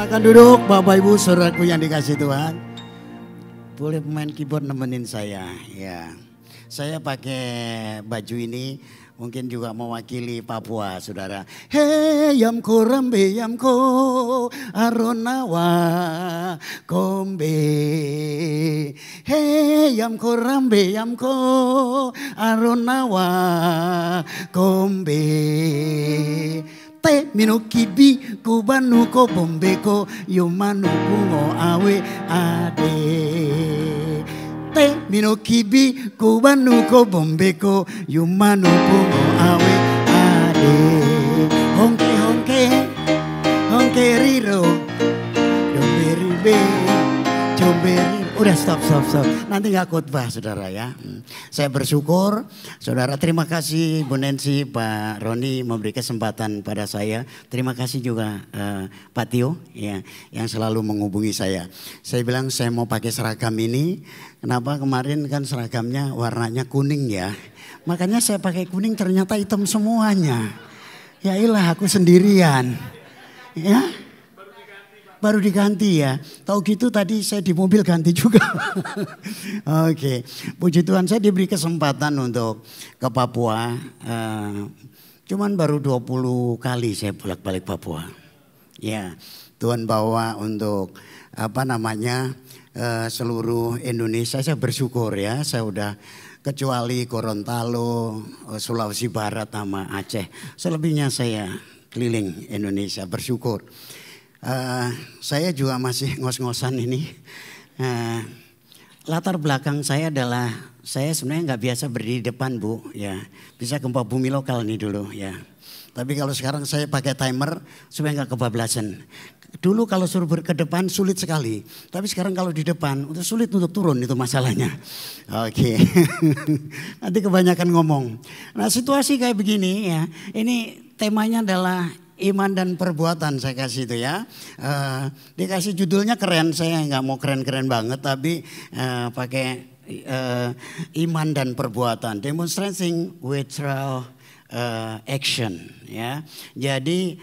Silakan duduk Bapak Ibu saudaraku yang dikasih Tuhan. Boleh pemain keyboard nemenin saya ya. Saya pakai baju ini mungkin juga mewakili Papua saudara. Hey yamko rambe yamko aronawa kombe. Hey yamko rambe yamko aronawa kombe. Te minokibi kubanu ko bombeko yomanu kungo awe ade. Te minokibi kubanu ko bombeko yomanu kungo awe ade. Honke honke honke riro domberibe comberi. Udah stop. Nanti nggak khotbah saudara ya. Saya bersyukur saudara, terima kasih Bu Nancy, Pak Roni memberi kesempatan pada saya. Terima kasih juga Pak Tio ya, yang selalu menghubungi saya. Saya bilang saya mau pakai seragam ini. Kenapa kemarin kan seragamnya warnanya kuning ya. Makanya saya pakai kuning ternyata hitam semuanya. Ya ilah aku sendirian. Ya. Baru diganti ya. Tahu gitu tadi saya di mobil ganti juga. Oke. Puji Tuhan saya diberi kesempatan untuk ke Papua. Cuman baru 20 kali saya bolak-balik Papua. Ya, Tuhan bawa untuk seluruh Indonesia. Saya bersyukur ya. Saya udah kecuali Gorontalo, Sulawesi Barat sama Aceh. Selebihnya saya keliling Indonesia, bersyukur. Saya juga masih ngos-ngosan ini. Latar belakang saya adalah saya sebenarnya nggak biasa berdiri di depan Bu, ya bisa gempa bumi lokal nih dulu ya. Tapi kalau sekarang saya pakai timer supaya nggak kebablasan. Dulu kalau suruh ke depan sulit sekali, tapi sekarang kalau di depan itu sulit untuk turun, itu masalahnya. Oke. Nanti kebanyakan ngomong. Nah situasi kayak begini ya, ini temanya adalah iman dan perbuatan, saya kasih itu ya. Dikasih judulnya keren, saya nggak mau keren-keren banget tapi pakai iman dan perbuatan. Demonstrating without action ya. Jadi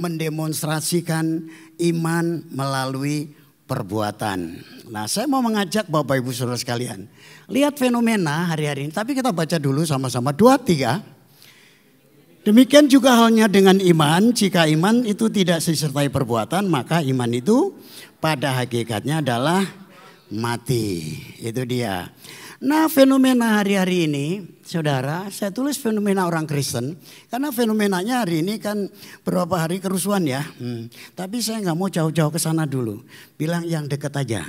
mendemonstrasikan iman melalui perbuatan. Nah saya mau mengajak Bapak Ibu Saudara sekalian. Lihat fenomena hari-hari ini, tapi kita baca dulu sama-sama 2-3. Demikian juga halnya dengan iman, jika iman itu tidak disertai perbuatan, maka iman itu pada hakikatnya adalah mati. Itu dia. Nah fenomena hari-hari ini, saudara, saya tulis fenomena orang Kristen, karena fenomenanya hari ini kan beberapa hari kerusuhan ya. Tapi saya nggak mau jauh-jauh ke sana dulu, bilang yang dekat aja.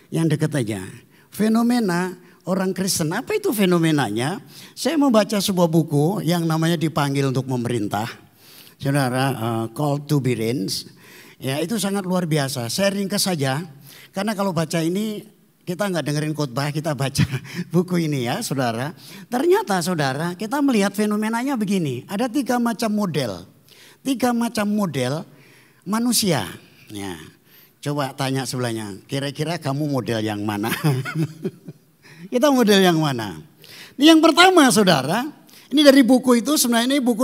Yang dekat aja. Fenomena orang Kristen, apa itu fenomenanya? Saya membaca sebuah buku yang namanya Dipanggil untuk Memerintah. Saudara, Called to be Reigns. Ya itu sangat luar biasa. Saya ringkas saja. Karena kalau baca ini kita nggak dengerin khotbah, kita baca buku ini ya saudara. Ternyata saudara kita melihat fenomenanya begini. Ada 3 macam model. 3 macam model manusia. Ya, coba tanya sebelahnya, kira-kira kamu model yang mana? Kita model yang mana? Yang pertama saudara, ini dari buku itu, sebenarnya ini buku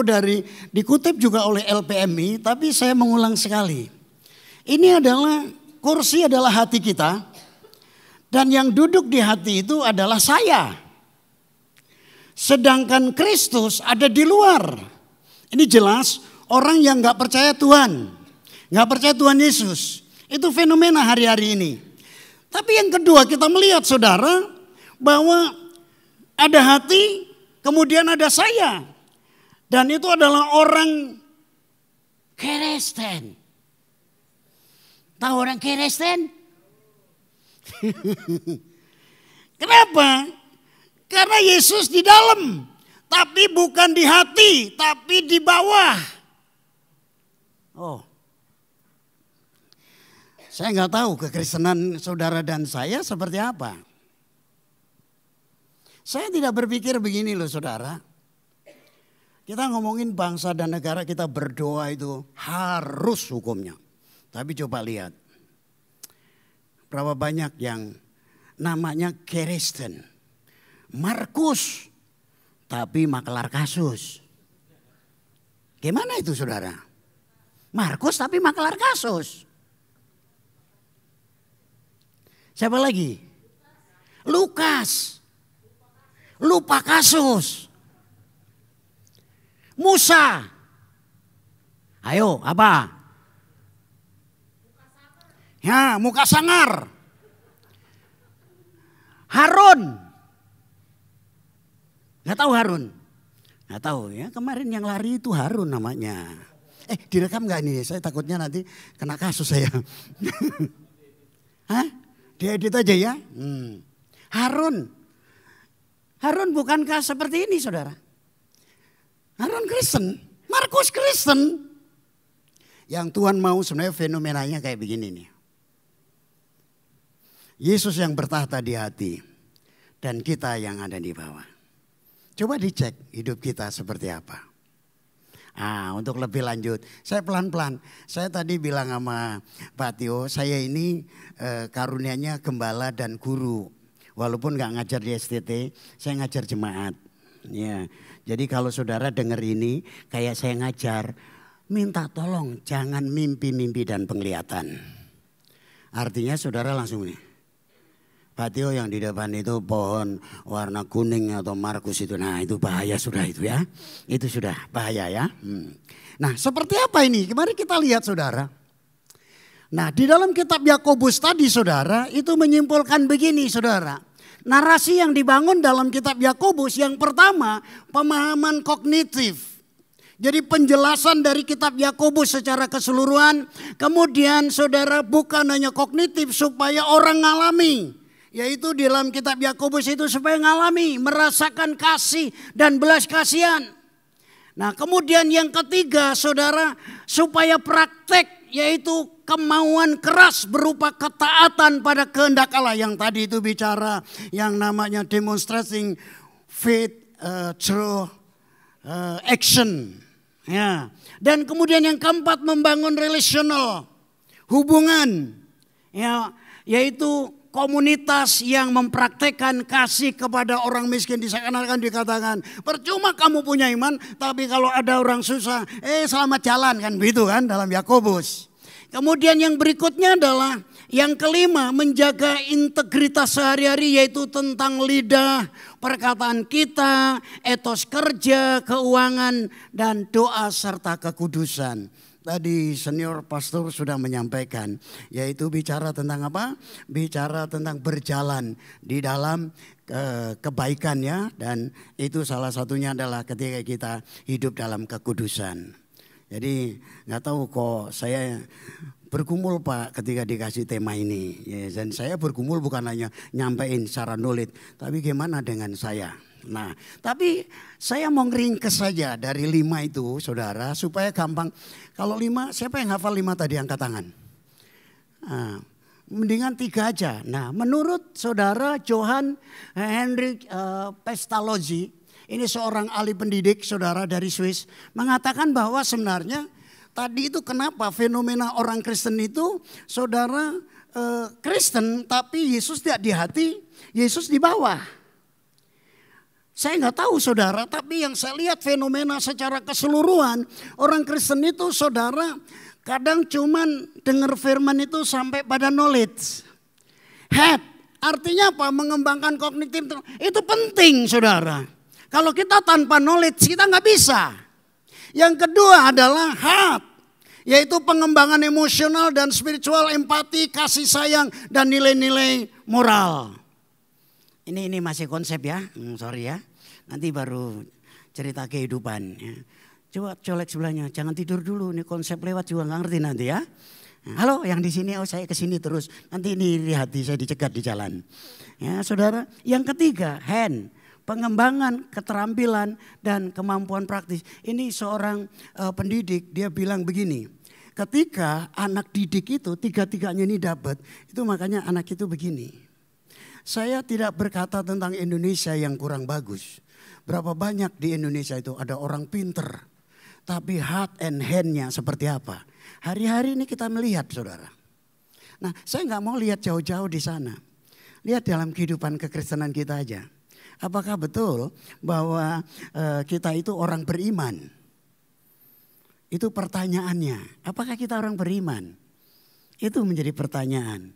dikutip juga oleh LPMI, tapi saya mengulang sekali. Ini adalah, kursi adalah hati kita, dan yang duduk di hati itu adalah saya. Sedangkan Kristus ada di luar. Ini jelas orang yang gak percaya Tuhan, gak percaya Tuhan Yesus. Itu fenomena hari-hari ini. Tapi yang kedua kita melihat saudara, bahwa ada hati, kemudian ada saya. Dan itu adalah orang Kristen. Tahu orang Kristen? Kenapa? Karena Yesus di dalam, tapi bukan di hati, tapi di bawah. Oh. Saya nggak tahu kekristenan saudara dan saya seperti apa. Saya tidak berpikir begini loh saudara. Kita ngomongin bangsa dan negara, kita berdoa itu harus hukumnya. Tapi coba lihat. Berapa banyak yang namanya Kristen. Markus. Tapi makelar kasus. Gimana itu saudara? Markus tapi makelar kasus. Siapa lagi? Lukas. Lupa kasus. Musa. Ayo, apa? Ya, muka sangar. Harun. Gak tahu Harun? Gak tahu ya, kemarin yang lari itu Harun namanya. Direkam gak ini? Saya takutnya nanti kena kasus saya. Hah? Diedit aja ya? Harun. Harun bukankah seperti ini saudara? Harun Kristen, Markus Kristen. Yang Tuhan mau sebenarnya fenomenanya kayak begini nih. Yesus yang bertahta di hati dan kita yang ada di bawah. Coba dicek hidup kita seperti apa. Untuk lebih lanjut, saya pelan-pelan. Saya tadi bilang sama Pak Tio, saya ini karunianya gembala dan guru. Walaupun gak ngajar di STT, saya ngajar jemaat. Ya, jadi kalau saudara dengar ini, kayak saya ngajar, minta tolong jangan mimpi-mimpi dan penglihatan. Artinya saudara langsung nih. Pak Tio yang di depan itu pohon warna kuning atau Markus itu. Nah itu bahaya sudah itu ya. Itu sudah bahaya ya. Nah seperti apa ini? Mari kita lihat saudara. Nah di dalam kitab Yakobus tadi saudara itu menyimpulkan begini saudara. Narasi yang dibangun dalam kitab Yakobus yang pertama pemahaman kognitif. Jadi penjelasan dari kitab Yakobus secara keseluruhan. Kemudian saudara bukan hanya kognitif supaya orang ngalami. Yaitu di dalam kitab Yakobus itu supaya ngalami, merasakan kasih dan belas kasihan. Nah kemudian yang ketiga saudara supaya praktek yaitu kemauan keras berupa ketaatan pada kehendak Allah. Yang tadi itu bicara yang namanya demonstrating faith through action. Ya. Dan kemudian yang keempat membangun relational hubungan. Ya, yaitu komunitas yang mempraktekkan kasih kepada orang miskin. Akan dikatakan percuma kamu punya iman tapi kalau ada orang susah selamat jalan kan begitu kan dalam Yakobus. Kemudian yang berikutnya adalah yang kelima menjaga integritas sehari-hari yaitu tentang lidah, perkataan kita, etos kerja, keuangan dan doa serta kekudusan. Tadi senior pastor sudah menyampaikan yaitu bicara tentang apa? Bicara tentang berjalan di dalam kebaikan ya. Dan itu salah satunya adalah ketika kita hidup dalam kekudusan. Jadi gak tahu kok saya bergumul Pak ketika dikasih tema ini. Ya, dan saya bergumul bukan hanya nyampein secara nulit. Tapi gimana dengan saya? Nah, tapi saya mau ngeringkes saja dari 5 itu saudara supaya gampang. Kalau 5, siapa yang hafal 5 tadi angkat tangan? Nah, mendingan 3 aja. Nah, menurut saudara Johann Hendrik Pestalozzi, ini seorang ahli pendidik saudara dari Swiss, mengatakan bahwa sebenarnya tadi itu kenapa fenomena orang Kristen itu saudara Kristen tapi Yesus tidak di hati, Yesus di bawah. Saya nggak tahu saudara, tapi yang saya lihat fenomena secara keseluruhan orang Kristen itu saudara kadang cuman dengar firman itu sampai pada knowledge. Head, artinya apa? Mengembangkan kognitif itu penting saudara. Kalau kita tanpa knowledge kita nggak bisa. Yang kedua adalah heart, yaitu pengembangan emosional dan spiritual, empati, kasih sayang dan nilai-nilai moral. Ini masih konsep ya, sorry ya. Nanti baru cerita kehidupan. Ya. Coba colek sebelahnya, jangan tidur dulu. Ini konsep lewat juga nggak ngerti nanti ya. Halo, yang di sini, saya ke sini terus. Nanti ini di hati saya dicegat di jalan. Ya, saudara. Yang ketiga, hand, pengembangan keterampilan dan kemampuan praktis. Ini seorang pendidik, dia bilang begini. Ketika anak didik itu tiga-tiganya ini dapat, itu makanya anak itu begini. Saya tidak berkata tentang Indonesia yang kurang bagus. Berapa banyak di Indonesia itu ada orang pinter. Tapi heart and hand-nya seperti apa. Hari-hari ini kita melihat saudara. Nah saya nggak mau lihat jauh-jauh di sana. Lihat dalam kehidupan kekristenan kita aja. Apakah betul bahwa kita itu orang beriman? Itu pertanyaannya. Apakah kita orang beriman? Itu menjadi pertanyaan.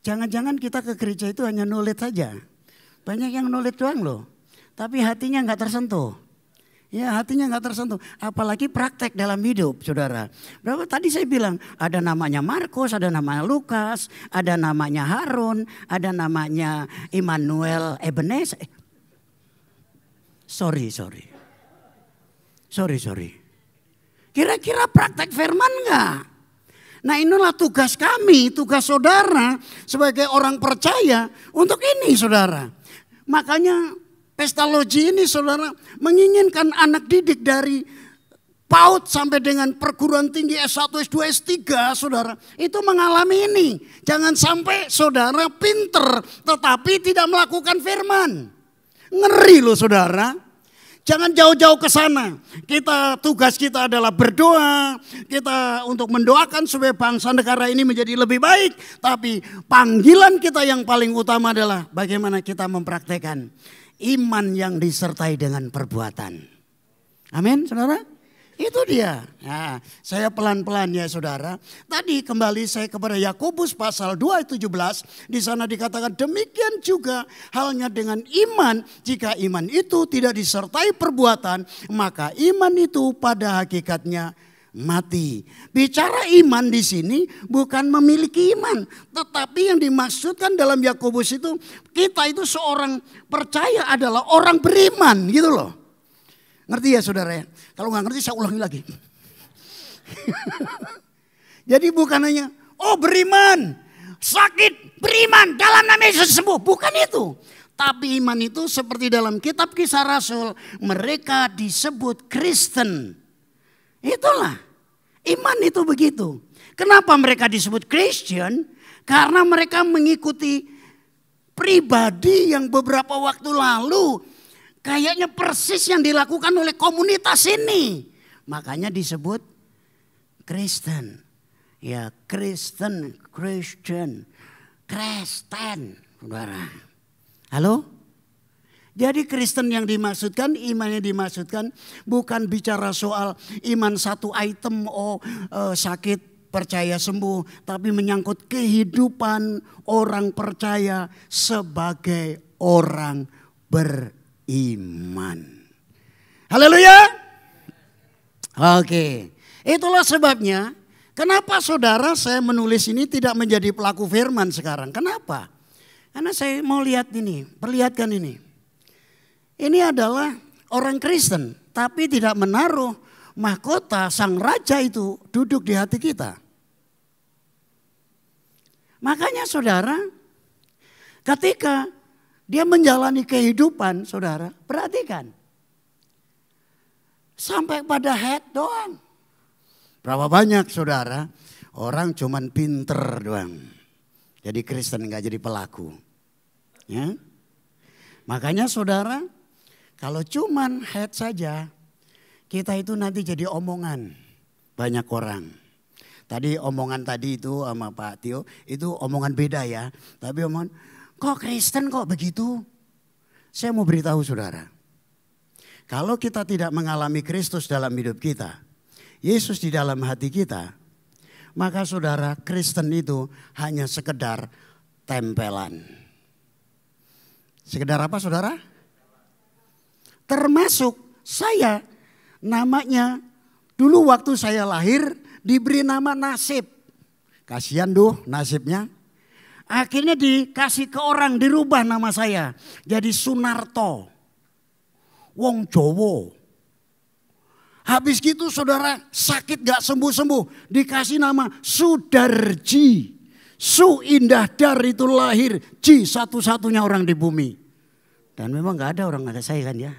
Jangan-jangan kita ke gereja itu hanya knowledge saja. Banyak yang knowledge doang loh. Tapi hatinya nggak tersentuh. Ya, hatinya nggak tersentuh. Apalagi praktek dalam hidup, saudara. Berapa tadi saya bilang ada namanya Markus, ada namanya Lukas, ada namanya Harun, ada namanya Immanuel Ebenezer. Sorry. Kira-kira praktek firman enggak? Nah, inilah tugas kami, tugas saudara sebagai orang percaya untuk ini, saudara. Makanya pesta loji ini, saudara, menginginkan anak didik dari PAUD sampai dengan perguruan tinggi S1, S2, S3, saudara, itu mengalami ini. Jangan sampai saudara pinter tetapi tidak melakukan firman. Ngeri loh, saudara. Jangan jauh-jauh ke sana. Tugas kita adalah berdoa. Kita untuk mendoakan supaya bangsa negara ini menjadi lebih baik. Tapi panggilan kita yang paling utama adalah bagaimana kita mempraktekkan iman yang disertai dengan perbuatan. Amin, saudara? Itu dia. Nah, saya pelan-pelan ya, saudara. Tadi kembali saya kepada Yakobus pasal 2 ayat 17. Di sana dikatakan demikian juga halnya dengan iman. Jika iman itu tidak disertai perbuatan, maka iman itu pada hakikatnya mati. Bicara iman di sini bukan memiliki iman, tetapi yang dimaksudkan dalam Yakobus itu kita itu seorang percaya adalah orang beriman, gitu loh. Ngerti ya, saudara ya? Kalau nggak ngerti saya ulangi lagi. Jadi bukan hanya beriman, sakit, beriman, dalam nama Yesus sembuh, bukan itu. Tapi iman itu seperti dalam kitab Kisah Rasul, mereka disebut Kristen. Itulah, iman itu begitu. Kenapa mereka disebut Christian? Karena mereka mengikuti pribadi yang beberapa waktu lalu kayaknya persis yang dilakukan oleh komunitas ini. Makanya disebut Kristen. Ya, Kristen. Saudara. Halo? Jadi Kristen yang dimaksudkan, iman yang dimaksudkan bukan bicara soal iman satu item, sakit percaya sembuh. Tapi menyangkut kehidupan orang percaya sebagai orang beriman. Haleluya. Oke. Itulah sebabnya kenapa saudara saya menulis ini tidak menjadi pelaku firman sekarang. Kenapa? Karena saya mau lihat ini, perlihatkan ini. Ini adalah orang Kristen, tapi tidak menaruh mahkota sang raja itu duduk di hati kita. Makanya saudara, ketika dia menjalani kehidupan, saudara, perhatikan. Sampai pada head doang. Berapa banyak saudara, orang cuman pinter doang. Jadi Kristen gak jadi pelaku. Ya. Makanya saudara, kalau cuman head saja, kita itu nanti jadi omongan banyak orang. Tadi omongan tadi itu sama Pak Tio, itu omongan beda ya. Tapi omongan, kok Kristen kok begitu? Saya mau beritahu saudara. Kalau kita tidak mengalami Kristus dalam hidup kita, Yesus di dalam hati kita, maka saudara, Kristen itu hanya sekedar tempelan. Sekedar apa saudara? Termasuk saya, namanya dulu waktu saya lahir diberi nama Nasib. Kasihan tuh nasibnya. Akhirnya dikasih ke orang, dirubah nama saya. Jadi Sunarto. Wong Jowo. Habis gitu saudara sakit gak sembuh-sembuh. Dikasih nama Sudarji. Su Indah Dar itu lahir. Ji satu-satunya orang di bumi. Dan memang gak ada orang ada saya kan ya.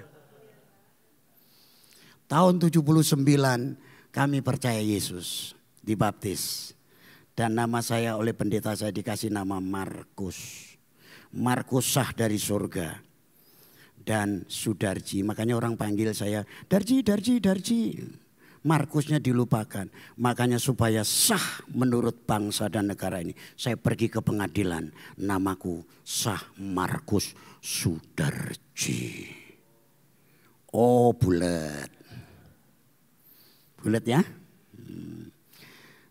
Tahun 79 kami percaya Yesus. Dibaptis. Dan nama saya oleh pendeta saya dikasih nama Markus. Markus sah dari surga. Dan Sudarji. Makanya orang panggil saya Darji. Markusnya dilupakan. Makanya supaya sah menurut bangsa dan negara ini. Saya pergi ke pengadilan. Namaku sah Markus Sudarji. Oh bulat. Bulat ya.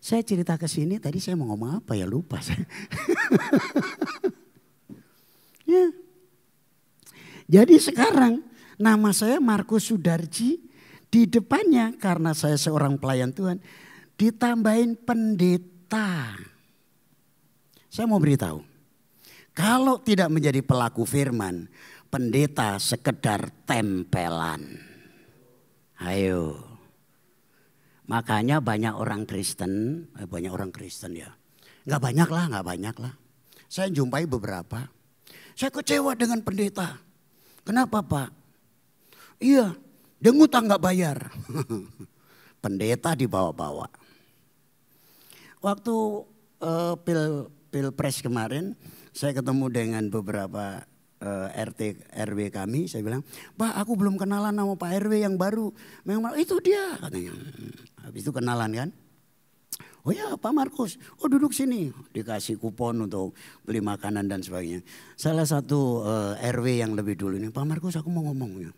Saya cerita ke sini, tadi saya mau ngomong apa ya, lupa saya. Ya. Jadi sekarang nama saya Markus Sudarji, di depannya karena saya seorang pelayan Tuhan ditambahin pendeta. Saya mau beritahu, kalau tidak menjadi pelaku firman, pendeta sekedar tempelan. Ayo. Makanya banyak orang Kristen ya. Nggak banyak lah. Saya jumpai beberapa. Saya kecewa dengan pendeta. Kenapa Pak? Iya, dia ngutang nggak bayar. Pendeta dibawa-bawa. Waktu pilpres kemarin, saya ketemu dengan beberapa RT RW kami, saya bilang, Pak aku belum kenalan sama Pak RW yang baru. Memang itu dia katanya. Habis itu kenalan kan. Oh ya Pak Markus, oh duduk sini. Dikasih kupon untuk beli makanan dan sebagainya. Salah satu RW yang lebih dulu ini, Pak Markus aku mau ngomongnya.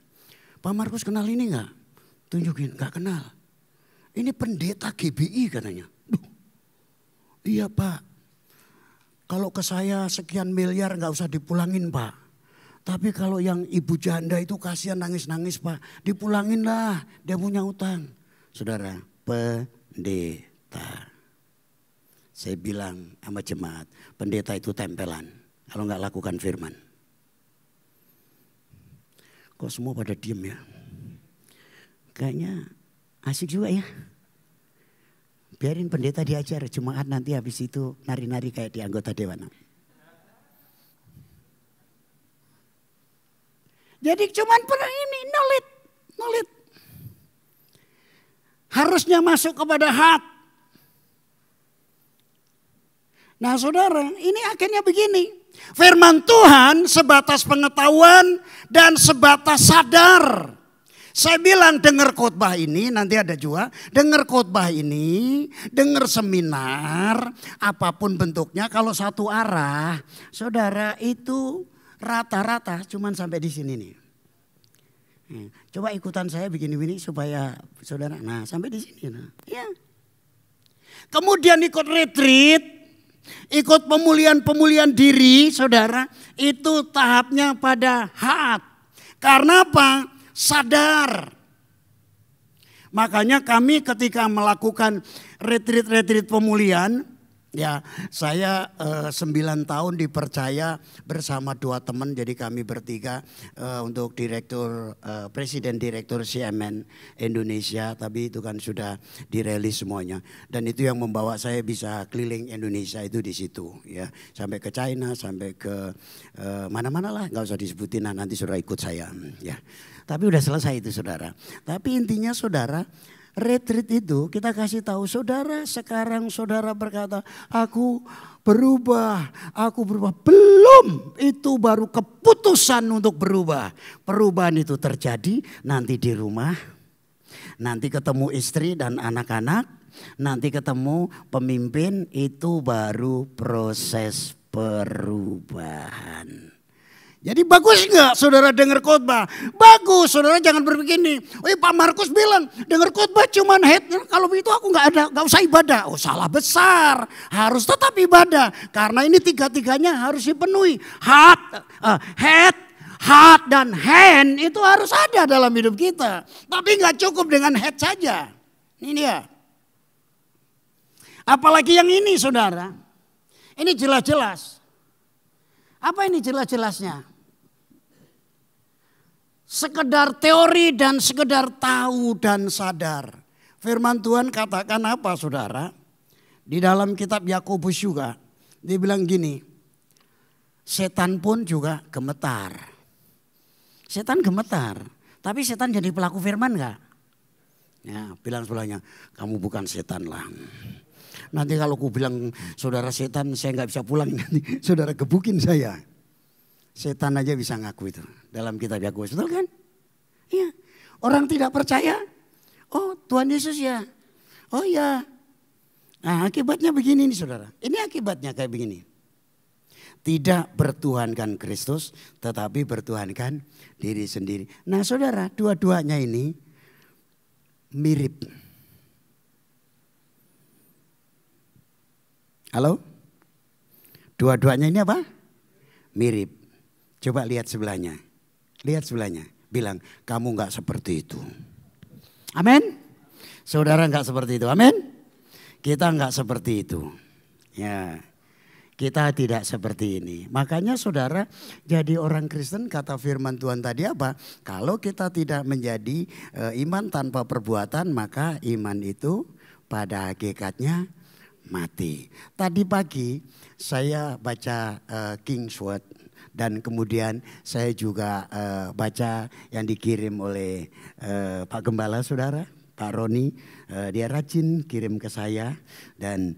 Pak Markus kenal ini enggak? Tunjukin, enggak kenal. Ini pendeta GBI katanya. Duh, iya Pak, kalau ke saya sekian miliar enggak usah dipulangin Pak. Tapi kalau yang ibu janda itu kasihan nangis-nangis Pak. Dipulangin lah, dia punya utang. Saudara, pendeta. Saya bilang sama jemaat, pendeta itu tempelan. Kalau nggak lakukan firman. Kok semua pada diem ya? Kayaknya asik juga ya. Biarin pendeta diajar, jemaat nanti habis itu nari-nari kayak di anggota dewan. Jadi cuman ini nolit. Harusnya masuk kepada hati. Nah saudara, ini akhirnya begini. Firman Tuhan sebatas pengetahuan dan sebatas sadar. Saya bilang dengar khotbah ini, nanti ada juga. Dengar khotbah ini, dengar seminar, apapun bentuknya. Kalau satu arah, saudara itu rata-rata cuman sampai di sini nih. Coba ikutan saya begini-begini supaya saudara, nah sampai di sini. Nah. Ya. Kemudian ikut retreat. Ikut pemulihan diri saudara, itu tahapnya pada hati. Karena apa? Sadar. Makanya kami ketika melakukan retreat pemulihan, ya saya 9 tahun dipercaya bersama 2 teman, jadi kami bertiga untuk presiden direktur CMN Indonesia, tapi itu kan sudah dirilis semuanya, dan itu yang membawa saya bisa keliling Indonesia itu di situ ya, sampai ke China, sampai ke mana-mana lah, nggak usah disebutin, nah, nanti saudara ikut saya ya. Tapi udah selesai itu saudara. Tapi intinya saudara, retreat itu kita kasih tahu saudara, sekarang saudara berkata aku berubah. Belum, itu baru keputusan untuk berubah. Perubahan itu terjadi nanti di rumah, nanti ketemu istri dan anak-anak, nanti ketemu pemimpin, itu baru proses perubahan. Jadi bagus enggak saudara dengar khotbah? Bagus, saudara jangan berbegini. Pak Markus bilang dengar khotbah cuman head. Kalau begitu aku enggak usah ibadah. Oh salah besar, harus tetap ibadah. Karena ini tiga-tiganya harus dipenuhi. Head, heart dan hand itu harus ada dalam hidup kita. Tapi enggak cukup dengan head saja. Ini dia. Apalagi yang ini saudara. Ini jelas-jelas. Apa ini jelas-jelasnya? Sekedar teori dan sekedar tahu dan sadar. Firman Tuhan katakan apa saudara? Di dalam kitab Yakobus juga. Dia bilang gini. Setan pun juga gemetar. Setan gemetar. Tapi setan jadi pelaku firman enggak? Ya, bilang sebelahnya, kamu bukan setan lah. Nanti kalau ku bilang saudara setan, saya nggak bisa pulang. Nanti saudara gebukin saya. Setan aja bisa ngaku itu dalam kitab Yakobus, betul kan? Iya. Orang tidak percaya, oh Tuhan Yesus ya, oh ya. Nah akibatnya begini nih saudara. Ini akibatnya kayak begini. Tidak bertuhankan Kristus, tetapi bertuhankan diri sendiri. Nah saudara, dua-duanya ini mirip. Halo? Dua-duanya ini apa? Mirip. Coba lihat sebelahnya. Lihat sebelahnya. Bilang, kamu enggak seperti itu. Amin. Saudara enggak seperti itu. Amin. Kita enggak seperti itu. Ya. Kita tidak seperti ini. Makanya saudara, jadi orang Kristen kata firman Tuhan tadi apa? Kalau kita tidak menjadi iman tanpa perbuatan, maka iman itu pada hakikatnya mati. Tadi pagi saya baca King's Word dan kemudian saya juga baca yang dikirim oleh Pak Gembala saudara, Pak Roni. Dia rajin kirim ke saya dan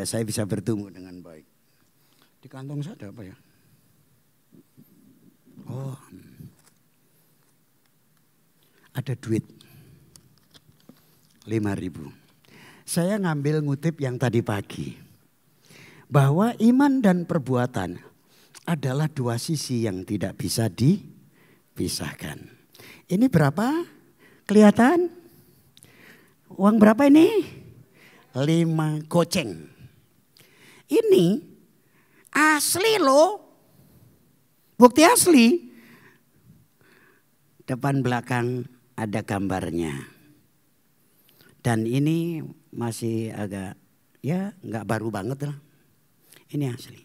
saya bisa bertemu dengan baik. Di kantong saya ada apa ya? Oh, ada duit 5.000. Saya ngambil ngutip yang tadi pagi. Bahwa iman dan perbuatan adalah dua sisi yang tidak bisa dipisahkan. Ini berapa? Kelihatan? Uang berapa ini? 5 goceng. Ini asli loh. Bukti asli. Depan belakang ada gambarnya. Dan ini masih agak ya nggak baru banget lah. Ini asli.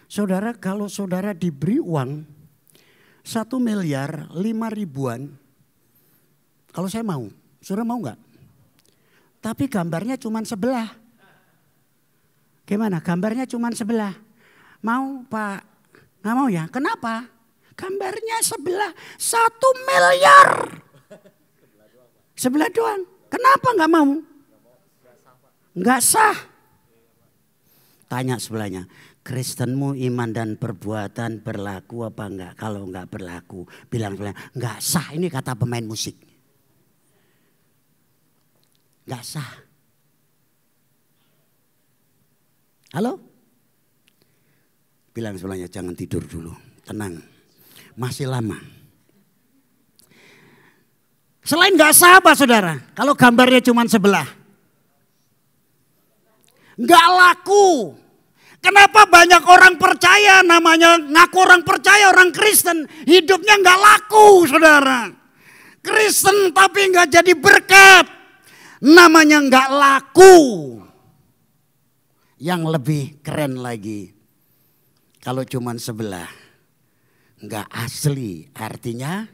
Saudara, kalau saudara diberi uang 1 miliar 5.000.000, kalau saya mau, saudara mau nggak? Tapi gambarnya cuma sebelah. Gimana? Gambarnya cuma sebelah. Mau Pak? Nggak mau ya? Kenapa? Gambarnya sebelah 1 miliar. Sebelah doang. Kenapa nggak mau? Nggak sah. Tanya sebelahnya, Kristenmu iman dan perbuatan berlaku apa enggak? Kalau enggak berlaku, bilang sebelahnya, enggak sah. Ini kata pemain musik. Enggak sah. Halo? Bilang sebelahnya, jangan tidur dulu, tenang. Masih lama. Selain enggak sah apa saudara? Kalau gambarnya cuma sebelah. Enggak laku. Kenapa banyak orang percaya, namanya ngaku orang percaya, orang Kristen, hidupnya enggak laku saudara. Kristen tapi enggak jadi berkat, namanya enggak laku. Yang lebih keren lagi, kalau cuma sebelah, enggak asli, artinya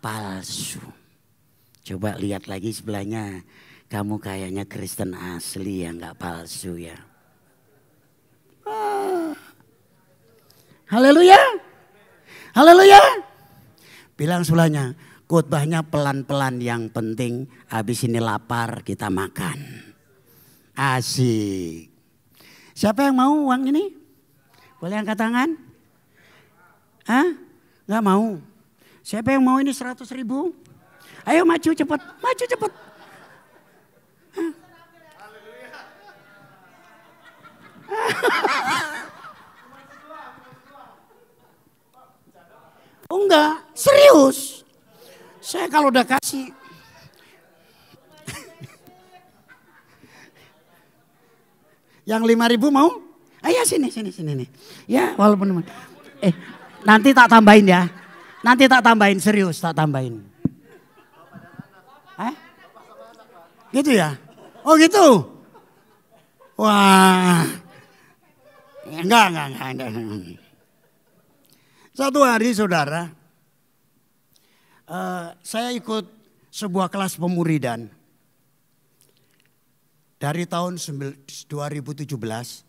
palsu. Coba lihat lagi sebelahnya, kamu kayaknya Kristen asli ya, enggak palsu ya. Haleluya. Haleluya. Bilang sebelahnya, khotbahnya pelan-pelan, yang penting habis ini lapar kita makan. Asik. Siapa yang mau uang ini? Boleh angkat tangan? Hah? Gak mau. Siapa yang mau ini 100.000? Ayo maju cepat, maju cepat. Oh enggak, serius. Saya kalau udah kasih. Yang 5.000 mau? Ayo sini nih. Ya walaupun nanti tak tambahin ya. Nanti tak tambahin, serius tak tambahin. Gitu ya? Oh gitu? Wah. Enggak. Satu hari saudara, saya ikut sebuah kelas pemuridan. Dari tahun 2011, 2012,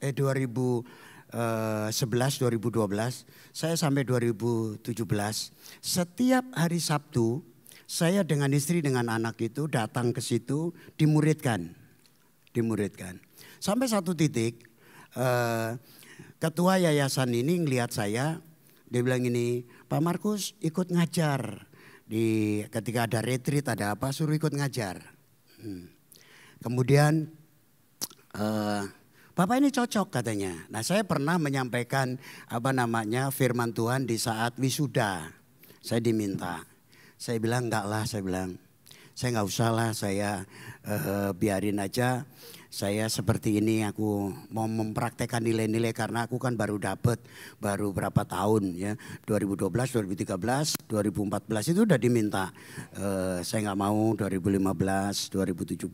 saya sampai 2017. Setiap hari Sabtu, saya dengan istri dengan anak itu datang ke situ dimuridkan. Sampai satu titik, ketua yayasan ini ngelihat saya. Dia bilang ini, Pak Markus ikut ngajar. Ketika ada retreat ada apa suruh ikut ngajar. Kemudian Bapak ini cocok katanya. Nah saya pernah menyampaikan firman Tuhan di saat wisuda. Saya diminta. Saya bilang enggak lah, Saya nggak usah lah, saya biarin aja. Saya seperti ini, aku mau mempraktekkan nilai-nilai karena aku kan baru berapa tahun ya, 2012, 2013, 2014 itu udah diminta. Saya nggak mau 2015, 2017.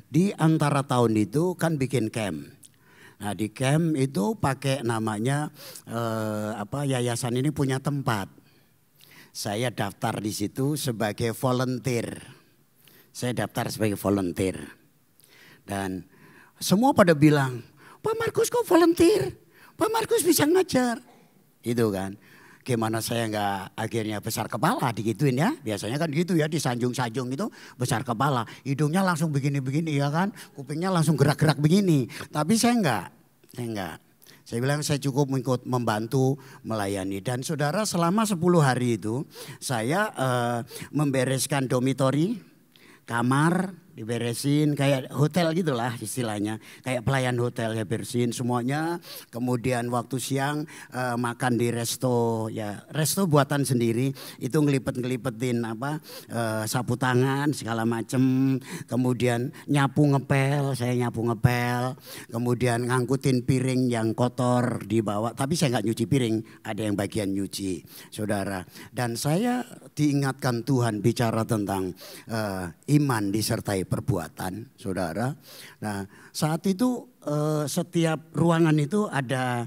Di antara tahun itu kan bikin camp. Nah di camp itu pakai namanya yayasan ini punya tempat. Saya daftar di situ sebagai volunteer. Saya daftar sebagai volunteer dan semua pada bilang, Pak Markus kok volunteer? Pak Markus bisa ngajar. Itu kan. Gimana saya nggak akhirnya besar kepala digituin ya. Biasanya kan gitu ya, disanjung-sanjung itu besar kepala. Hidungnya langsung begini-begini ya kan. Kupingnya langsung gerak-gerak begini. Tapi saya enggak. Saya bilang saya cukup ikut membantu melayani. Dan saudara selama 10 hari itu saya membereskan dormitory, kamar, diberesin kayak hotel gitulah istilahnya, kayak pelayan hotel ya, bersihin semuanya. Kemudian waktu siang makan di resto, ya resto buatan sendiri, itu ngelipet-ngelipetin sapu tangan segala macem. Kemudian nyapu ngepel, saya nyapu ngepel. Kemudian ngangkutin piring yang kotor dibawa, tapi saya nggak nyuci piring, ada yang bagian nyuci, saudara. Dan saya diingatkan Tuhan bicara tentang iman disertai perbuatan, saudara. Nah saat itu setiap ruangan itu ada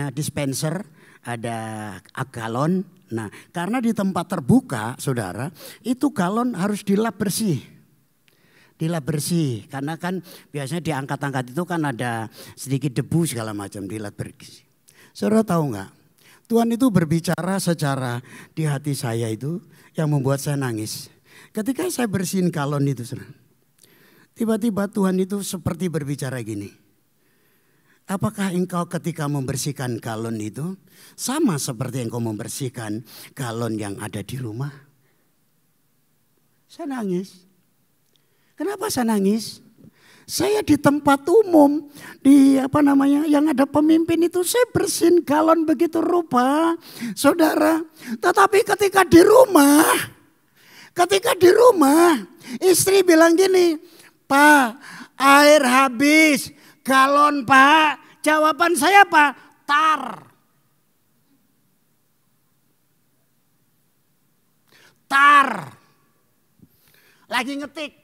dispenser, ada galon. Nah karena di tempat terbuka, saudara, itu galon harus dilap bersih. Dilap bersih, karena kan biasanya diangkat-angkat itu kan ada sedikit debu segala macam, dilap bersih. Saudara tahu nggak? Tuhan itu berbicara secara di hati saya itu yang membuat saya nangis. Ketika saya bersihin galon itu, tiba-tiba Tuhan itu seperti berbicara gini. Apakah engkau ketika membersihkan galon itu sama seperti engkau membersihkan galon yang ada di rumah? Saya nangis. Kenapa saya nangis? Saya di tempat umum, yang ada pemimpin itu saya bersihin galon begitu rupa, saudara. Tetapi ketika di rumah, istri bilang gini, Pak, air habis, galon Pak. Jawaban saya apa? Tar. Lagi ngetik.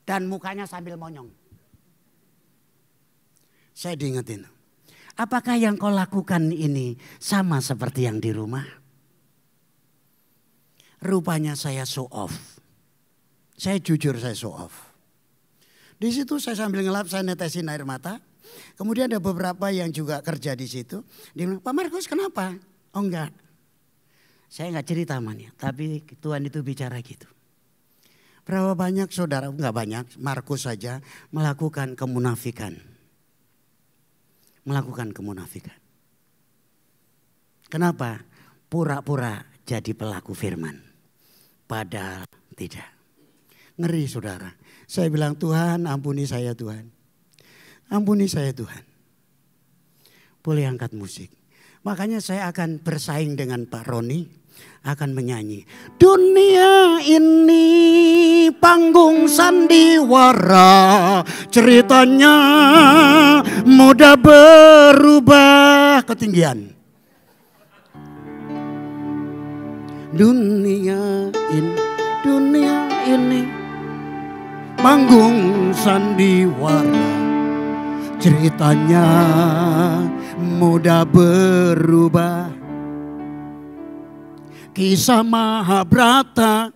Dan mukanya sambil monyong. Saya diingetin, apakah yang kau lakukan ini sama seperti yang di rumah? Rupanya saya show off. Saya jujur, saya show off. Di situ saya sambil ngelap, saya netesin air mata. Kemudian ada beberapa yang juga kerja di situ. Dia bilang, Pak Markus kenapa? Oh enggak. Saya enggak cerita namanya, tapi Tuhan itu bicara gitu. Berapa banyak saudara, enggak banyak, Markus saja melakukan kemunafikan. Melakukan kemunafikan. Kenapa? Pura-pura jadi pelaku firman. Padahal tidak. Ngeri saudara. Saya bilang Tuhan ampuni saya Tuhan. Ampuni saya Tuhan. Boleh angkat musik. Makanya saya akan bersaing dengan Pak Roni. Akan menyanyi. Dunia ini panggung sandiwara. Ceritanya mudah berubah. Ketinggian. Dunia ini panggung sandiwara. Ceritanya mudah berubah. Kisah Mahabharata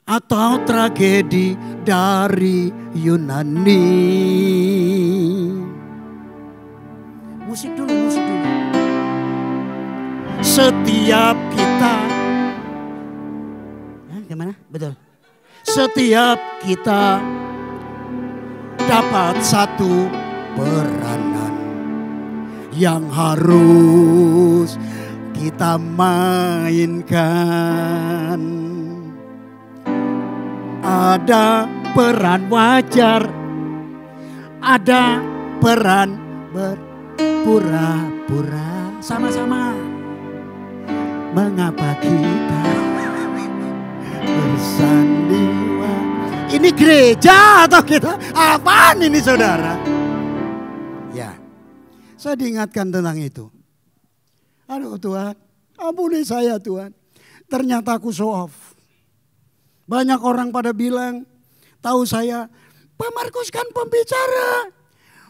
atau tragedi dari Yunani. Musik dulu. Setiap kita, gimana? Betul. Setiap kita dapat satu peranan yang harus kita mainkan. Ada peran wajar, ada peran berpura-pura. Sama-sama. Mengapa kita bersama? gereja atau kita apaan ini saudara? Ya, saya diingatkan tentang itu. Aduh Tuhan, ampuni saya Tuhan. Ternyata aku show off. Banyak orang pada bilang, tahu saya, Pak Markus kan pembicara.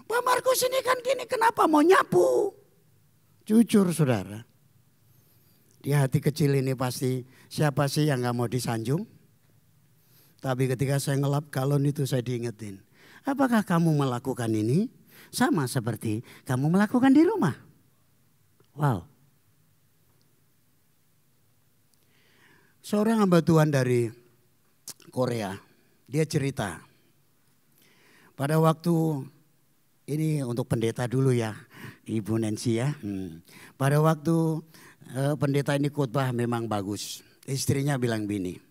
Pak Markus ini kan gini, kenapa mau nyapu? Jujur saudara. Di hati kecil ini pasti siapa sih yang gak mau disanjung? Tapi ketika saya ngelap galon itu saya diingetin. Apakah kamu melakukan ini sama seperti kamu melakukan di rumah? Wow. Seorang hamba Tuhan dari Korea, dia cerita. Pada waktu, ini untuk pendeta dulu ya, Ibu Nancy ya. Pada waktu pendeta ini khotbah memang bagus. Istrinya bilang begini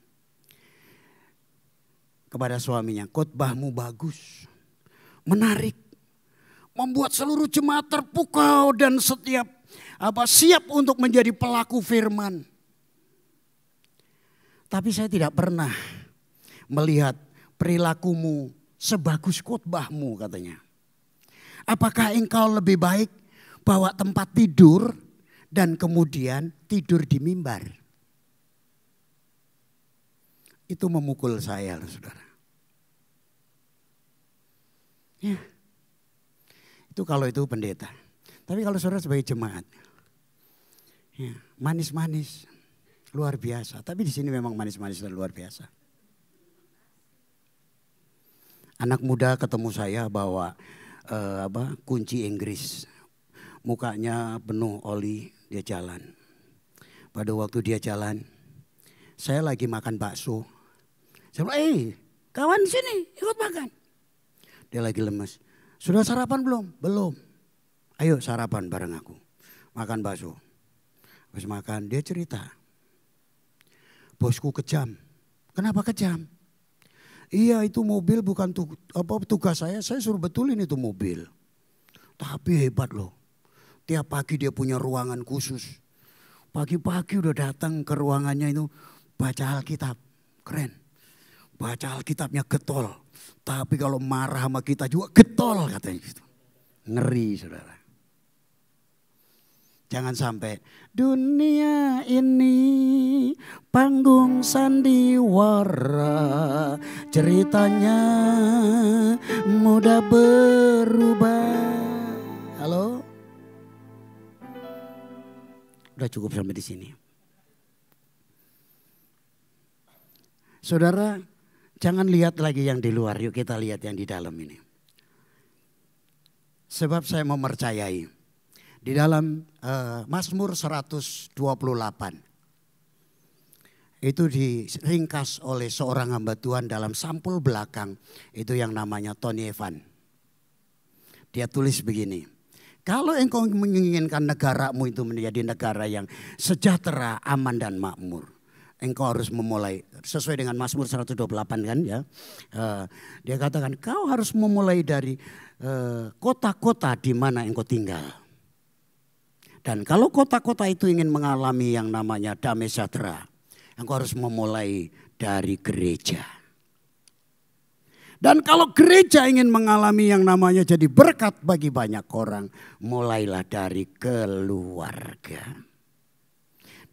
kepada suaminya, khotbahmu bagus, menarik, membuat seluruh jemaat terpukau dan siap untuk menjadi pelaku firman. Tapi saya tidak pernah melihat perilakumu sebagus khotbahmu katanya. Apakah engkau lebih baik bawa tempat tidur dan kemudian tidur di mimbar? Itu memukul saya loh saudara. Ya, itu kalau itu pendeta. Tapi kalau saudara sebagai jemaat, ya, manis-manis, luar biasa. Tapi di sini memang manis-manis dan luar biasa. Anak muda ketemu saya bawa kunci Inggris, mukanya penuh oli, dia jalan. Pada waktu dia jalan, saya lagi makan bakso. Saya bilang, kawan sini ikut makan. Dia lagi lemes. Sudah sarapan belum? Belum. Ayo sarapan bareng aku. Makan bakso. Habis makan dia cerita. Bosku kejam. Kenapa kejam? Iya itu mobil bukan tugas saya suruh betulin itu mobil. Tapi hebat loh. Tiap pagi dia punya ruangan khusus. Pagi-pagi udah datang ke ruangannya itu baca Alkitab. Keren. Baca Alkitabnya getol. Tapi kalau marah sama kita juga getol katanya gitu. Ngeri saudara. Jangan sampai dunia ini panggung sandiwara. Ceritanya mudah berubah. Halo? Udah cukup sampai di sini. Saudara, jangan lihat lagi yang di luar, yuk kita lihat yang di dalam ini. Sebab saya mempercayai di dalam Mazmur 128 itu diringkas oleh seorang hamba Tuhan dalam sampul belakang, itu yang namanya Tony Evan. Dia tulis begini, kalau engkau menginginkan negaramu itu menjadi negara yang sejahtera, aman dan makmur, engkau harus memulai sesuai dengan Mazmur 128 kan ya. Dia katakan kau harus memulai dari kota-kota di mana engkau tinggal. Dan kalau kota-kota itu ingin mengalami yang namanya damai sejahtera, engkau harus memulai dari gereja. Dan kalau gereja ingin mengalami yang namanya jadi berkat bagi banyak orang, mulailah dari keluarga.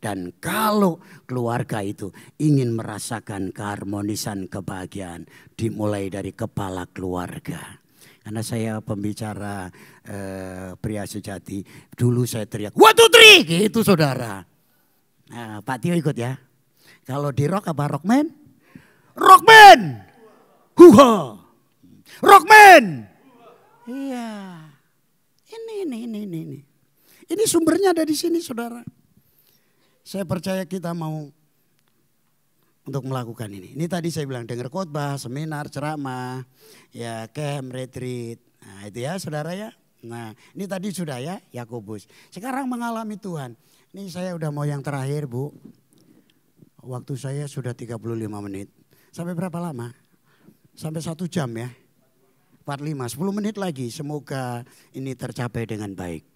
Dan kalau keluarga itu ingin merasakan keharmonisan kebahagiaan, dimulai dari kepala keluarga. Karena saya pembicara pria sejati, dulu saya teriak, 1, 2, 3, gitu saudara. Nah, Pak Tio ikut ya. Kalau di rock apa rockman? Rockman! Huha! Rockman! Iya. Ini. Ini sumbernya ada di sini saudara. Saya percaya kita mau untuk melakukan ini. Ini tadi saya bilang dengar khotbah, seminar, ceramah, ya camp, retreat. Nah itu ya saudara ya. Nah ini tadi sudah ya Yakobus. Sekarang mengalami Tuhan. Ini saya udah mau yang terakhir Bu. Waktu saya sudah 35 menit. Sampai berapa lama? Sampai 1 jam ya. 45, 10 menit lagi. Semoga ini tercapai dengan baik.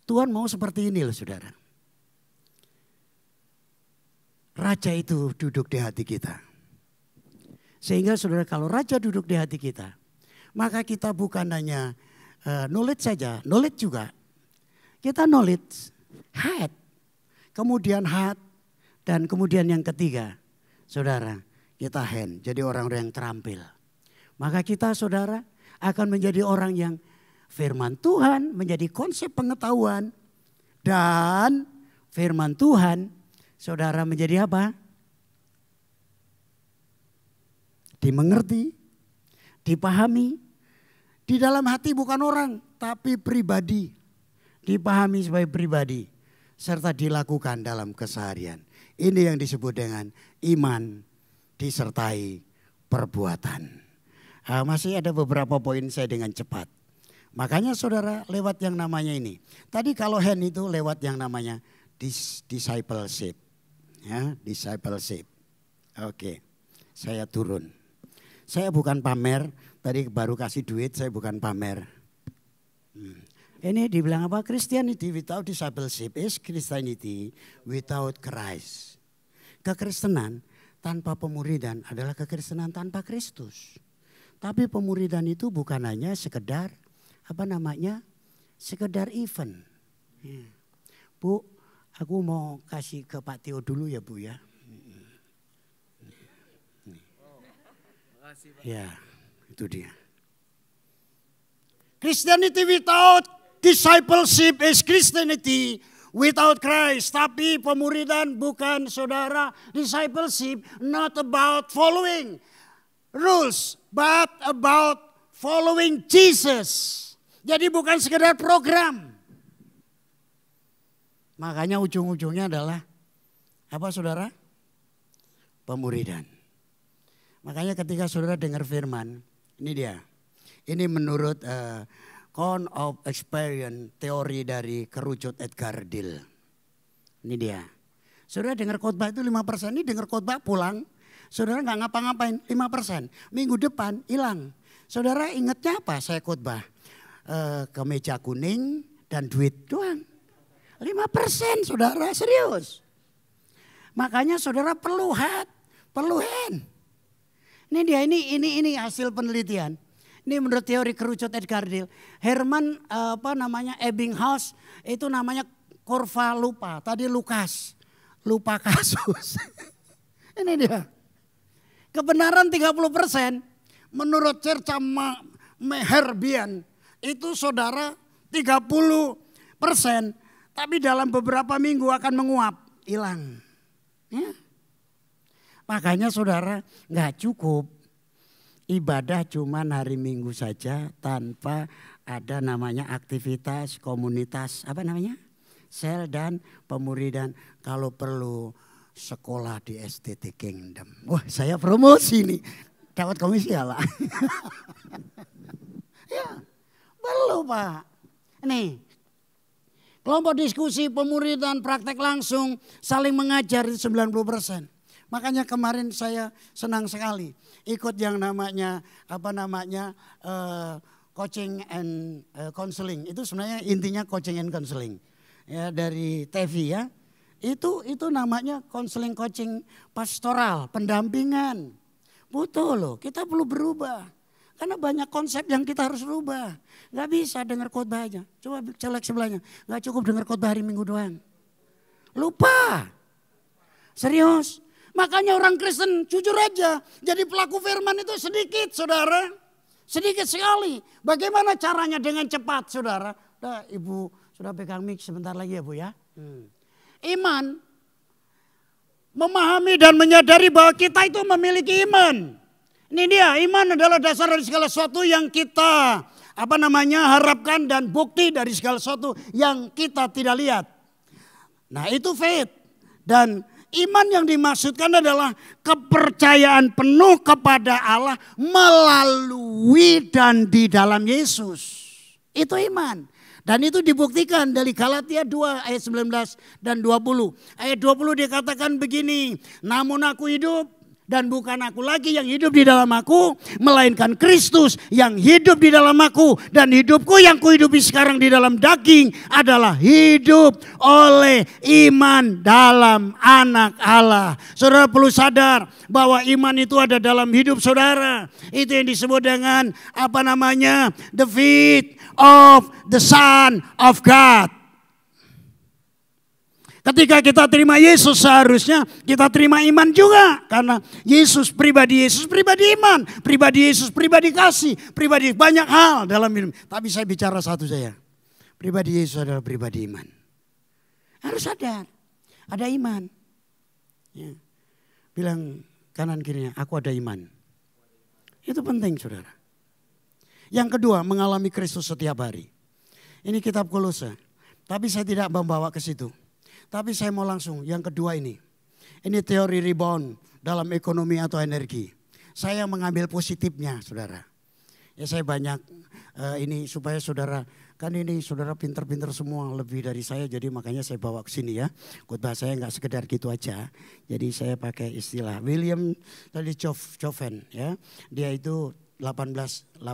Tuhan mau seperti ini loh saudara. Raja itu duduk di hati kita. Sehingga saudara kalau raja duduk di hati kita, maka kita bukan hanya knowledge saja, knowledge juga. Kita knowledge, head, kemudian heart, dan kemudian yang ketiga, saudara, kita hand, jadi orang-orang yang terampil. Maka kita saudara akan menjadi orang yang firman Tuhan menjadi konsep pengetahuan. Dan firman Tuhan saudara menjadi apa? Dimengerti, dipahami. Di dalam hati bukan orang tapi pribadi. Dipahami sebagai pribadi. Serta dilakukan dalam keseharian. Ini yang disebut dengan iman disertai perbuatan. Masih ada beberapa poin saya dengan cepat. Makanya saudara lewat yang namanya ini. Tadi kalau hand itu lewat yang namanya discipleship. Ya, discipleship. Oke, saya turun. Saya bukan pamer, tadi baru kasih duit, saya bukan pamer. Ini dibilang apa? Christianity without discipleship is Christianity without Christ. Kekristenan tanpa pemuridan adalah kekristenan tanpa Kristus. Tapi pemuridan itu bukan hanya sekedar sekedar event. Ya. Bu, aku mau kasih ke Pak Tio dulu ya Bu ya. Ya, itu dia. Christianity without discipleship is Christianity without Christ. Tapi pemuridan bukan saudara. Discipleship not about following rules but about following Jesus. Jadi bukan sekedar program. Makanya ujung-ujungnya adalah apa saudara? Pemuridan. Makanya ketika saudara dengar firman, ini dia. Ini menurut Count of Experience, teori dari kerucut Edgar Dill. Ini dia. Saudara dengar khotbah itu 5%, ini dengar khotbah pulang. Saudara nggak ngapa-ngapain, 5%. Minggu depan hilang. Saudara ingatnya apa saya khotbah? Kemeja kuning dan duit doang. 5% saudara, serius. Makanya saudara perlu hand. Ini dia, ini hasil penelitian. Ini menurut teori kerucut Edgar Dill. Herman Ebbinghaus itu namanya kurva lupa. Tadi Lukas, lupa kasus. Ini dia. Kebenaran 30%. Menurut Cerca Meherbian itu saudara 30%. Tapi dalam beberapa minggu akan menguap, hilang. Ya. Makanya saudara nggak cukup ibadah cuman hari Minggu saja tanpa ada namanya aktivitas komunitas sel dan pemuridan. Kalau perlu sekolah di STT Kingdom. Wah saya promosi nih dapat komisi ya lah. Ya perlu Pak. Nih kelompok diskusi pemuridan praktek langsung saling mengajar 90%. Makanya kemarin saya senang sekali ikut yang namanya coaching and counseling. Itu sebenarnya intinya coaching and counseling ya dari TV ya. Itu namanya counseling coaching pastoral, pendampingan. Butuh loh, kita perlu berubah. Karena banyak konsep yang kita harus rubah. Gak bisa dengar khotbah aja. Coba celek sebelahnya. Gak cukup dengar khotbah hari Minggu doang. Lupa. Serius. Makanya orang Kristen jujur aja. Jadi pelaku firman itu sedikit saudara. Sedikit sekali. Bagaimana caranya dengan cepat saudara. Nah, Ibu sudah pegang mic sebentar lagi ya Bu ya. Iman. Memahami dan menyadari bahwa kita itu memiliki iman. Ini dia, iman adalah dasar dari segala sesuatu yang kita harapkan dan bukti dari segala sesuatu yang kita tidak lihat. Nah itu faith. Dan iman yang dimaksudkan adalah kepercayaan penuh kepada Allah melalui dan di dalam Yesus. Itu iman. Dan itu dibuktikan dari Galatia 2 ayat 19 dan 20. Ayat 20 dikatakan begini, namun aku hidup Dan bukan aku lagi yang hidup di dalam aku, melainkan Kristus yang hidup di dalam aku. Dan hidupku yang kuhidupi sekarang di dalam daging adalah hidup oleh iman dalam anak Allah. Saudara perlu sadar bahwa iman itu ada dalam hidup saudara. Itu yang disebut dengan the faith of the Son of God. Ketika kita terima Yesus seharusnya kita terima iman juga. Karena Yesus pribadi iman. Pribadi Yesus pribadi kasih. Pribadi banyak hal dalam hidup. Tapi saya bicara satu saja. Pribadi Yesus adalah pribadi iman. Harus sadar. Ada iman. Ya. Bilang kanan kirinya, aku ada iman. Itu penting saudara. Yang kedua, mengalami Kristus setiap hari. Ini kitab Kolose. Tapi saya tidak membawa ke situ. Tapi saya mau langsung yang kedua ini. Ini teori rebound dalam ekonomi atau energi. Saya mengambil positifnya saudara. Ya saya banyak ini supaya saudara, kan ini saudara pinter-pinter semua lebih dari saya. Jadi makanya saya bawa ke sini ya. Khotbah saya nggak sekedar gitu aja. Jadi saya pakai istilah William tadi Joven ya. Dia itu 1865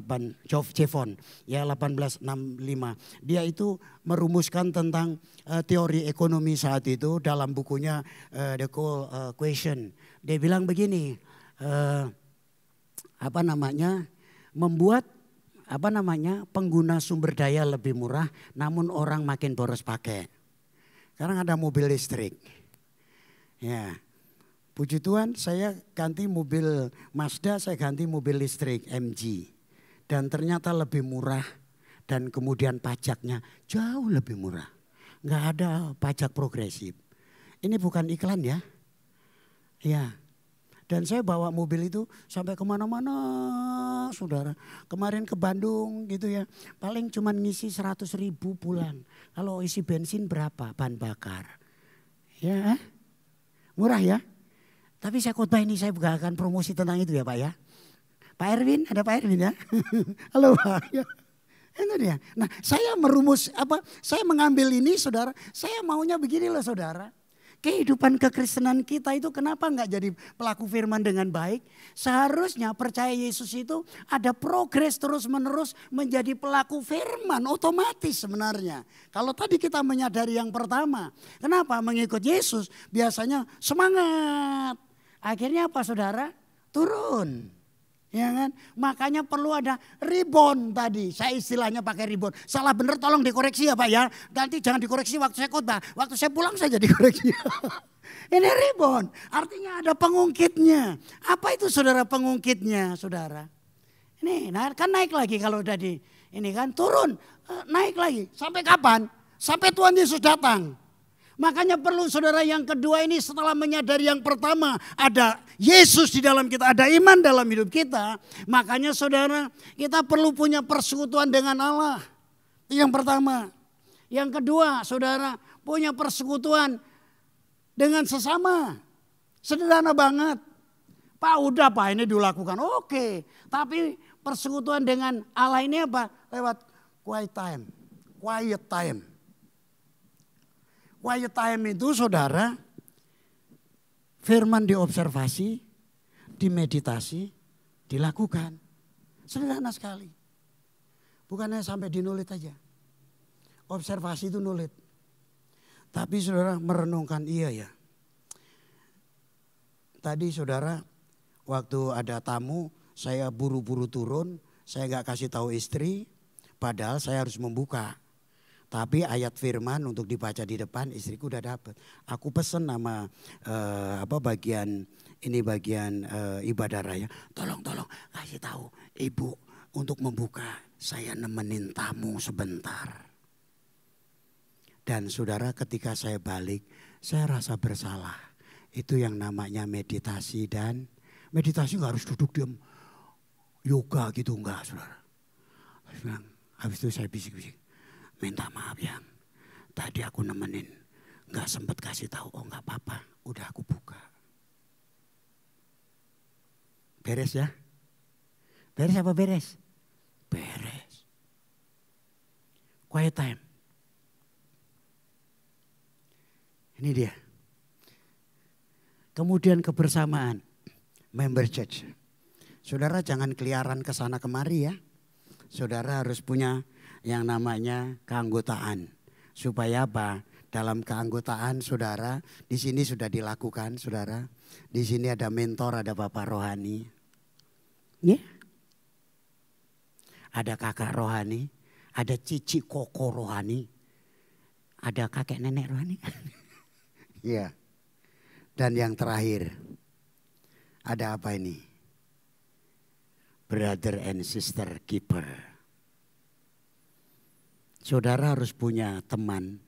dia itu merumuskan tentang teori ekonomi saat itu dalam bukunya The Coal Question. Dia bilang begini, membuat pengguna sumber daya lebih murah namun orang makin boros pakai. Sekarang ada mobil listrik. Ya. Puji Tuhan saya ganti mobil Mazda, saya ganti mobil listrik MG. Dan ternyata lebih murah dan kemudian pajaknya jauh lebih murah. Nggak ada pajak progresif. Ini bukan iklan ya. Ya. Dan saya bawa mobil itu sampai kemana-mana saudara. Kemarin ke Bandung gitu ya. Paling cuma ngisi 100.000 pulang. Kalau isi bensin berapa bahan bakar? Ya, murah ya. Tapi saya khotbah ini saya juga akan promosi tentang itu ya Pak ya. Pak Erwin, ada Pak Erwin ya. Halo Pak. Ya. Itu dia. Nah saya saya mengambil ini saudara. Saya maunya begini loh saudara. Kehidupan kekristenan kita itu kenapa enggak jadi pelaku firman dengan baik? Seharusnya percaya Yesus itu ada progres terus menerus menjadi pelaku firman otomatis sebenarnya. Kalau tadi kita menyadari yang pertama. Kenapa mengikut Yesus biasanya semangat. Akhirnya apa saudara? Turun. Ya kan? Makanya perlu ada rebound tadi. Saya istilahnya pakai rebound. Salah benar tolong dikoreksi ya Pak ya. Nanti jangan dikoreksi waktu saya khotbah. Waktu saya pulang saja dikoreksi. Ini rebound. Artinya ada pengungkitnya. Apa itu saudara pengungkitnya saudara? Ini kan naik lagi kalau tadi. Ini kan turun. Naik lagi. Sampai kapan? Sampai Tuhan Yesus datang. Makanya perlu saudara yang kedua ini setelah menyadari yang pertama ada Yesus di dalam kita, ada iman dalam hidup kita. Makanya saudara kita perlu punya persekutuan dengan Allah. Itu yang pertama. Yang kedua saudara punya persekutuan dengan sesama. Sederhana banget. Pak udah Pak ini dilakukan oke. Tapi persekutuan dengan Allah ini apa? Lewat quiet time. Quiet time. Quiet time itu saudara, firman diobservasi, dimeditasi, dilakukan. Sederhana sekali. Bukannya sampai dinulit aja. Observasi itu nulit. Tapi saudara merenungkan iya ya. Tadi saudara waktu ada tamu saya buru-buru turun. Saya gak kasih tahu istri. Padahal saya harus membuka. Tapi ayat firman untuk dibaca di depan istriku udah dapet. Aku pesen nama bagian ibadah raya. Tolong kasih tahu ibu untuk membuka. Saya nemenin tamu sebentar. Dan saudara ketika saya balik saya rasa bersalah. Itu yang namanya meditasi dan meditasi gak harus duduk diam. Yoga gitu enggak saudara. Habis itu saya bisik-bisik. Minta maaf yang tadi aku nemenin gak sempet kasih tahu. Oh gak apa-apa udah aku buka. Beres ya? Beres apa beres? Beres. Quiet time. Ini dia. Kemudian kebersamaan. Member church. Saudara jangan keliaran ke sana kemari ya. Saudara harus punya yang namanya keanggotaan. Supaya apa? Dalam keanggotaan saudara, di sini sudah dilakukan saudara. Di sini ada mentor, ada bapak rohani. Ya. Ada kakak rohani, ada cici koko rohani. Ada kakek nenek rohani. Iya. Dan yang terakhir, ada apa ini? Brother and sister keeper. Saudara harus punya teman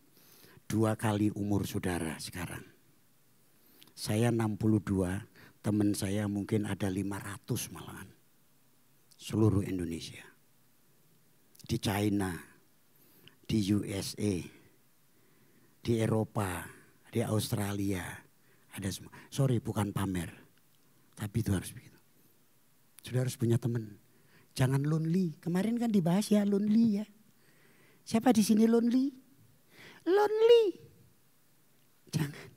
2 kali umur saudara sekarang. Saya 62, teman saya mungkin ada 500 malahan. Seluruh Indonesia. Di China, di USA, di Eropa, di Australia. Ada semua. Sorry bukan pamer. Tapi itu harus begitu. Saudara harus punya teman. Jangan lonely. Kemarin kan dibahas ya lonely ya. Siapa di sini lonely? Lonely. Jangan.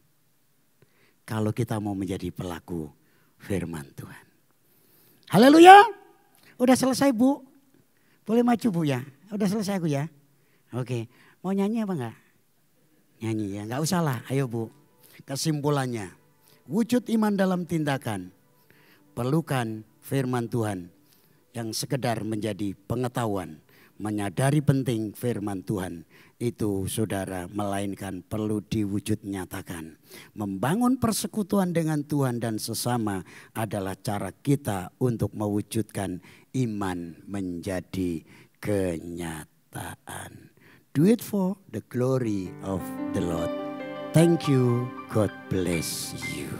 Kalau kita mau menjadi pelaku firman Tuhan. Haleluya. Udah selesai Bu. Boleh maju Bu ya. Udah selesai aku ya. Oke. Mau nyanyi apa enggak? Nyanyi ya. Enggak usah lah. Ayo Bu. Kesimpulannya. Wujud iman dalam tindakan. Perlukan firman Tuhan yang sekedar menjadi pengetahuan, menyadari penting firman Tuhan itu saudara melainkan perlu diwujud nyatakan. Membangun persekutuan dengan Tuhan dan sesama adalah cara kita untuk mewujudkan iman menjadi kenyataan. Do it for the glory of the Lord. Thank you. God bless you.